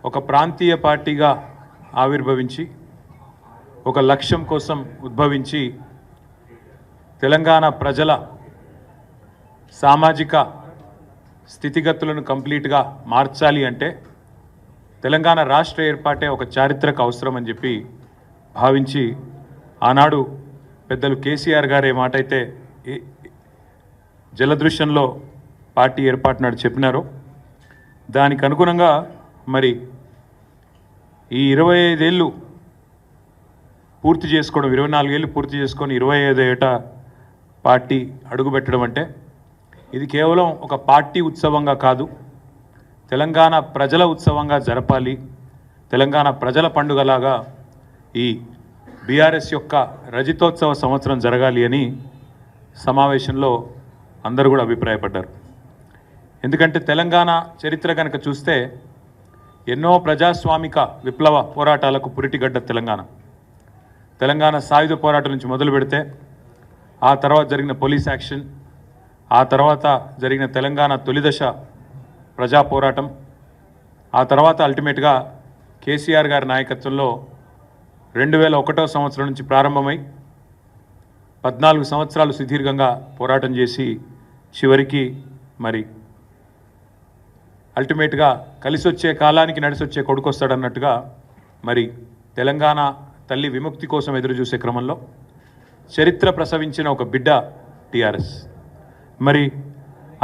ఒక ప్రాంతీయ పార్టీగా ఆవిర్భవించి ఒక లక్ష్యం కోసం ఉద్భవించి తెలంగాణ ప్రజల సామాజిక స్థితిగతులను కంప్లీట్గా మార్చాలి అంటే తెలంగాణ రాష్ట్ర ఏర్పాటే ఒక చారిత్రక అవసరం అని చెప్పి భావించి ఆనాడు పెద్దలు కేసీఆర్ గారు ఏ మాట అయితే జలదృశ్యంలో పార్టీ ఏర్పాటు నాడు చెప్పినారో దానికి అనుగుణంగా మరి ఈ 25 ఏళ్ళు పూర్తి చేసుకోవడం 24 ఏళ్ళు పూర్తి చేసుకొని 25 ఏట పార్టీ అడుగుపెట్టడం అంటే ఇది కేవలం ఒక పార్టీ ఉత్సవంగా కాదు, తెలంగాణ ప్రజల ఉత్సవంగా జరపాలి, తెలంగాణ ప్రజల పండుగలాగా ఈ బీఆర్ఎస్ యొక్క రజతోత్సవ సంవత్సరం జరగాలి అని సమావేశంలో అందరూ కూడా అభిప్రాయపడ్డారు. ఎందుకంటే తెలంగాణ చరిత్ర కనుక చూస్తే ఎన్నో ప్రజాస్వామిక విప్లవ పోరాటాలకు పురిటిగడ్డ తెలంగాణ సాయుధ పోరాటం నుంచి మొదలు పెడితే ఆ తర్వాత జరిగిన పోలీస్ యాక్షన్, ఆ తర్వాత జరిగిన తెలంగాణ తొలిదశ ప్రజా పోరాటం, ఆ తర్వాత అల్టిమేట్గా కేసీఆర్ గారి నాయకత్వంలో 2001వ సంవత్సరం నుంచి ప్రారంభమై 14 సంవత్సరాలు సుదీర్ఘంగా పోరాటం చేసి చివరికి మరి అల్టిమేట్గా కలిసి వచ్చే కాలానికి నడిసొచ్చే కొడుకు వస్తాడన్నట్టుగా మరి తెలంగాణ తల్లి విముక్తి కోసం ఎదురు చూసే క్రమంలో చరిత్ర ప్రసవించిన ఒక బిడ్డ టీఆర్ఎస్. మరి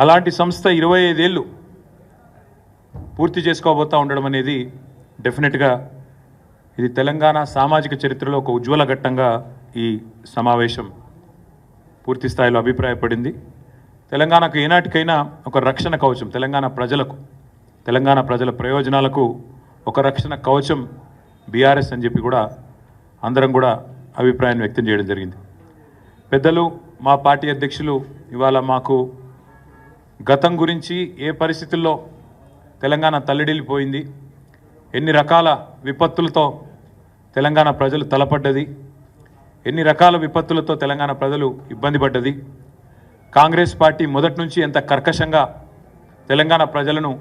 అలాంటి సంస్థ 25 ఏళ్ళు పూర్తి చేసుకోబోతూ ఉండడం అనేది డెఫినెట్గా ఇది తెలంగాణ సామాజిక చరిత్రలో ఒక ఉజ్వల ఘట్టంగా ఈ సమావేశం పూర్తి స్థాయిలో అభిప్రాయపడింది. తెలంగాణకు ఏనాటికైనా ఒక రక్షణ కవచం, తెలంగాణ ప్రజల ప్రయోజనాలకు ఒక రక్షణ కవచం బీఆర్ఎస్ అని చెప్పి కూడా అందరం కూడా అభిప్రాయాన్ని వ్యక్తం చేయడం జరిగింది. పెద్దలు మా పార్టీ అధ్యక్షులు ఇవాళ మాకు గతం గురించి ఏ పరిస్థితుల్లో తెలంగాణ తల్లడిల్లిపోయింది, ఎన్ని రకాల విపత్తులతో తెలంగాణ ప్రజలు తలపడ్డది, ఎన్ని రకాల విపత్తులతో తెలంగాణ ప్రజలు ఇబ్బంది పడ్డది, కాంగ్రెస్ పార్టీ మొదటి నుంచి ఎంత కర్కశంగా తెలంగాణ ప్రజలను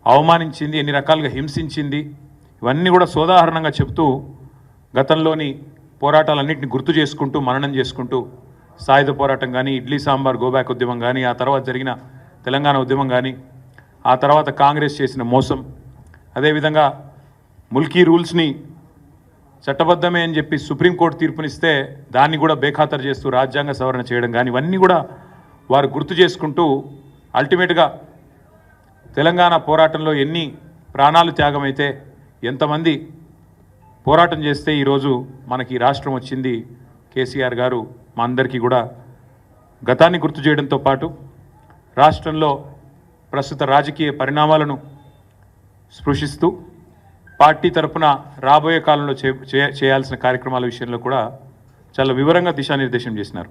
అవమానించింది, ఎన్ని రకాలుగా హింసించింది, ఇవన్నీ కూడా సోదాహరణంగా చెప్తూ గతంలోని పోరాటాలన్నింటినీ గుర్తు చేసుకుంటూ మననం చేసుకుంటూ సాయుధ పోరాటం కానీ, ఇడ్లీ సాంబార్ గోబ్యాక్ ఉద్యమం కానీ, ఆ తర్వాత జరిగిన తెలంగాణ ఉద్యమం కానీ, ఆ తర్వాత కాంగ్రెస్ చేసిన మోసం, అదేవిధంగా ముల్కీ రూల్స్ని చట్టబద్ధమే అని చెప్పి సుప్రీంకోర్టు తీర్పునిస్తే దాన్ని కూడా బేఖాతరు చేస్తూ రాజ్యాంగ సవరణ చేయడం కానీ, ఇవన్నీ కూడా వారు గుర్తు చేసుకుంటూ అల్టిమేట్గా తెలంగాణ పోరాటంలో ఎన్ని ప్రాణాలు త్యాగమైతే, ఎంతమంది పోరాటం చేస్తే ఈరోజు మనకి రాష్ట్రం వచ్చింది. కేసీఆర్ గారు మా అందరికీ కూడా గతాన్ని గుర్తు చేయడంతో పాటు రాష్ట్రంలో ప్రస్తుత రాజకీయ పరిణామాలను స్పృశిస్తూ పార్టీ తరఫున రాబోయే కాలంలో చేయాల్సిన కార్యక్రమాల విషయంలో కూడా చాలా వివరంగా దిశానిర్దేశం చేసినారు.